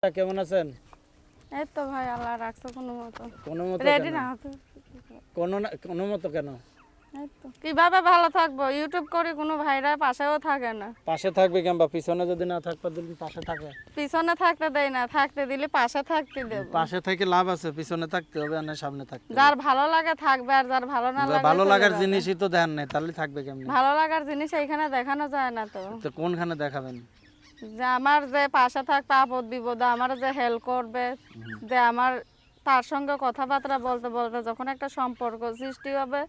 কেমন আছেন? এই তো ভাই আল্লাহ রাখছে কোনো মতো। কোনো মতো রেডি কেন? না হতে কোনো মতো কেন? এই তো কিভাবে ভালো থাকবো, ইউটিউব করি কোনো ভাইরা পাশেও থাকে না। পাশে থাকবে কিংবা পিছনে যদি না থাকবে দিলে পাশে থাকে। পিছনে থাকতে দেয় না, থাকতে দিলে পাশে থাকতে দেব। পাশে থেকে লাভ আছে, পিছনে থাকতে হবে আর না সামনে থাকতে হবে। যার ভালো লাগে থাকবে আর যার ভালো না লাগে ভালো চলে লাগার যাবে। জিনিসই তো দেন নাই, তাহলে থাকবে কেমনে? ভালো লাগার জিনিস এইখানে দেখানো যায় না তো। তো কোনখানে দেখাবেন? যে আমার যে পাশে থাকবে আপদ বিপদে আমার যে হেল্প করবে, যে আমার তার সঙ্গে কথাবার্তা বলতে বলতে যখন একটা সম্পর্ক সৃষ্টি হবে,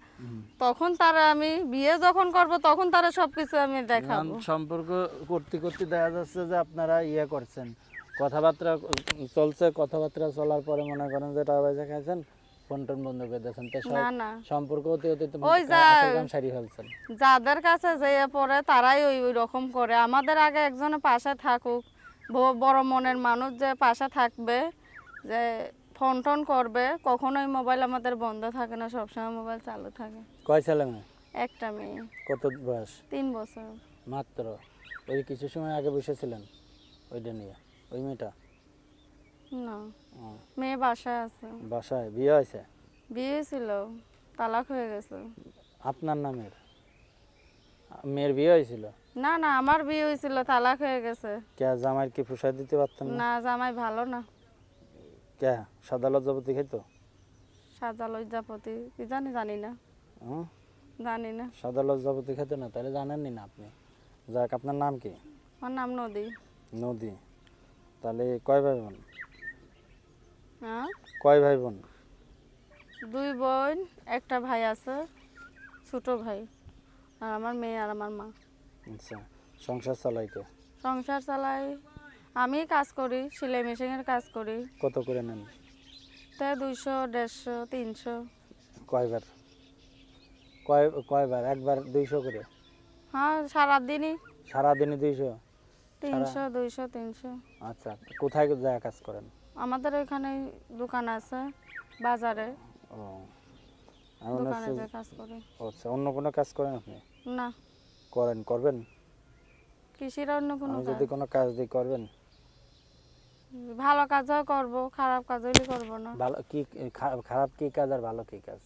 তখন তারা আমি বিয়ে যখন করব তখন তারা সবকিছু আমি দেখাবো। সম্পর্ক করতে করতে দেখা যাচ্ছে যে আপনারা ইয়ে করছেন, কথাবার্তা চলছে, কথাবার্তা চলার পরে মনে করেন যে টাকা পয়সা খাইছেন, ফোন টোন বন্ধ করে দিয়েছেন, তো না না সম্পর্ক হতে হতে তো ওই যা আসল কাম সারি ফেলছেন। যাদের কাছে যেয়ে পড়ে তারাই ওই ওই রকম করে। আমাদের আগে একজনের পাশে থাকুক, বড় মনের মানুষ যে পাশে থাকবে, যে ফোন টোন করবে, কখনোই মোবাইল আমাদের বন্ধ থাকে না, সবসময় মোবাইল চালু থাকে। কয় ছেলে মেয়ে? একটা মেয়ে। কত বয়স? 3 বছর। মাত্র? ওই কিছু সময় আগে বসেছিলেন ওইটা নিয়ে, ওই মেয়েটা? না, মেয়ে বাসায় আছে। বাসায় বিয়ে হয়েছে? বিয়ে ছিল, তালাক হয়ে গেছে। আপনার নামের মেয়ের বিয়ে হয়েছিল? না না, আমার বিয়ে হয়েছিল, তালাক হয়ে গেছে। কে জামাই কি পোষায় দিতে পারতেন না? না, জামাই ভালো না। কে সাদা লজ্জাপতি খাইতো? সাদা লজ্জাপতি কি জানি না। হুম, জানি না। সাদা লজ্জাপতি খেতে না, তাহলে জানেননি না আপনি। যাক, আপনার নাম কি? আমার নাম নদী। নদী। তাহলে কয় ভাই বোন? হ্যাঁ, কয় ভাই বোন? 2 বোন, একটা ভাই আছে, ছোট ভাই, আর আমার মেয়ে আর আমার মা। আচ্ছা, সংসার চালাই কে? সংসার চালাই আমি, কাজ করি, সেলাই মেশিনের কাজ করি। কত করে নেন? তে 200, 150, 300। কয়বার? কয়বার? একবার 200 করে? হ্যাঁ, সারাদিনই সারাদিনে 200? 300, 200, 300। আচ্ছা, কোথায় যায় কাজ করেন? আমাদের ওইখানে দোকান আছে, বাজারে ও, এমন দোকানে আছে। যে কাজ করি। আচ্ছা, অন্য কোনো কাজ করেন আপনি? না, করবেন? কৃষির অন্য কোনো আমি কাজ। যদি কোনো কাজ দিই করবেন? ভালো কাজও করব, খারাপ কাজ হইলে করব না। ভালো কি? খারাপ কি কাজ আর ভালো কি কাজ?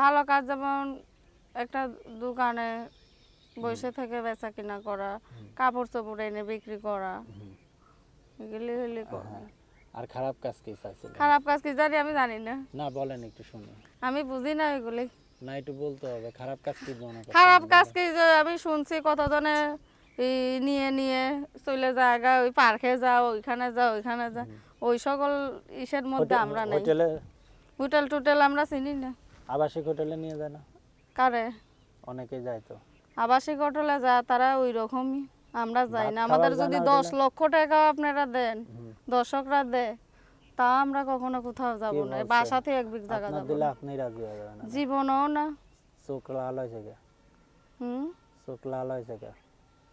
ভালো কাজ যেমন একটা দোকানে বসে থেকে বেচা কিনা করা, কাপড় চোপড় এনে বিক্রি করা, এগুলি হইলে করব। আর খারাপ কাজ কি চাইছিলেন? খারাপ কাজ কি জানি আমি জানি না, না, বলেন একটু শুনি। আমি বুঝি না এগুলি। না, একটু বলতে হবে। খারাপ কাজ কি মনে করছেন? খারাপ কাজ কি যে আমি শুনছি কতজনে এই নিয়ে নিয়ে চলে জায়গা, ওই পার্কে যাও, ওইখানে যাও, ওইখানে যা, ওই সকল ইসের মধ্যে আমরা নাই। হোটেল টোটেল আমরা চিনি না। আবাসিক হোটেলে নিয়ে যায় না? কারে? অনেকেই যায় তো। আবাসিক হোটেলে যা তারা ওই রকমই, আমরা যাই না। ভাত আমাদের খাওয়ার যদি জানা 10 ওগুলা? লক্ষ টাকা আপনারা দেন, দর্শকরা দেয়, তা আমরা কখনো কোথাও যাব কি না, বলছেন? বাসাতে এক বিঘ জায়গা আপনার যাব দিলে না, আপনি রাজি হয়ে যাবেন না? জীবনও না। চোখ লাল হয়েছে কে? হুম, চোখ লাল হয়েছে কে?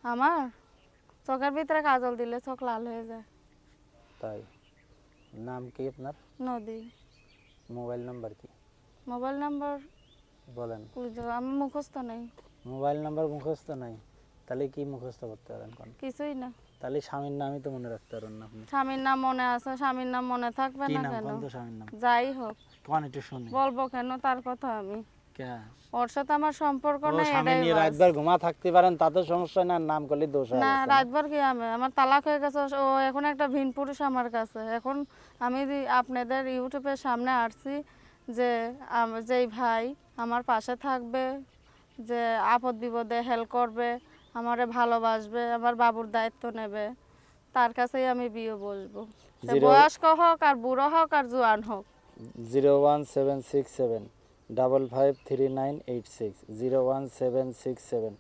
আমার চোখের ভিতরে কাজল দিলে চোখ লাল হয়ে যায়। তাই? নাম কি আপনার? নদী। মোবাইল নাম্বার কি? মোবাইল নাম্বার বলেন। আমি মুখস্থ নেই। মোবাইল নাম্বার মুখস্থ নাই? তাহলে কি মুখস্থ করতে পারেন কোন? কিছুই না। তাহলে স্বামীর নামই তো মনে রাখতে পারেন না আপনি। স্বামীর নাম মনে আছে, স্বামীর নাম মনে থাকবে কি না নাম কেন? কোন তো স্বামীর নাম? যাই হোক, কোন একটু শুনি। বলবো কেন তার কথা আমি? কে? ওর সাথে আমার সম্পর্ক ও, নাই, স্বামী এটাই নিয়ে বাস। রাতভর ঘুমা থাকতে পারেন, তাতে সমস্যা না, নাম করলে দোষ হয় না, না? রাতভর কি আমার তালাক হয়ে গেছে, ও এখন একটা ভিন পুরুষ আমার কাছে। এখন আমি আপনাদের ইউটিউবের সামনে আসছি যে যেই ভাই আমার পাশে থাকবে, যে আপদ বিপদে হেল্প করবে, আমারে ভালোবাসবে, আমার বাবুর দায়িত্ব নেবে, তার কাছেই আমি বিয়ে বসবো। সে বয়স্ক হোক আর বুড়ো হোক আর জোয়ান হোক। 01767 553986, 01767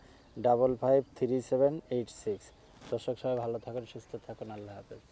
553786। দর্শক সবাই ভালো থাকুন, সুস্থ থাকুন, আল্লাহ হাফেজ।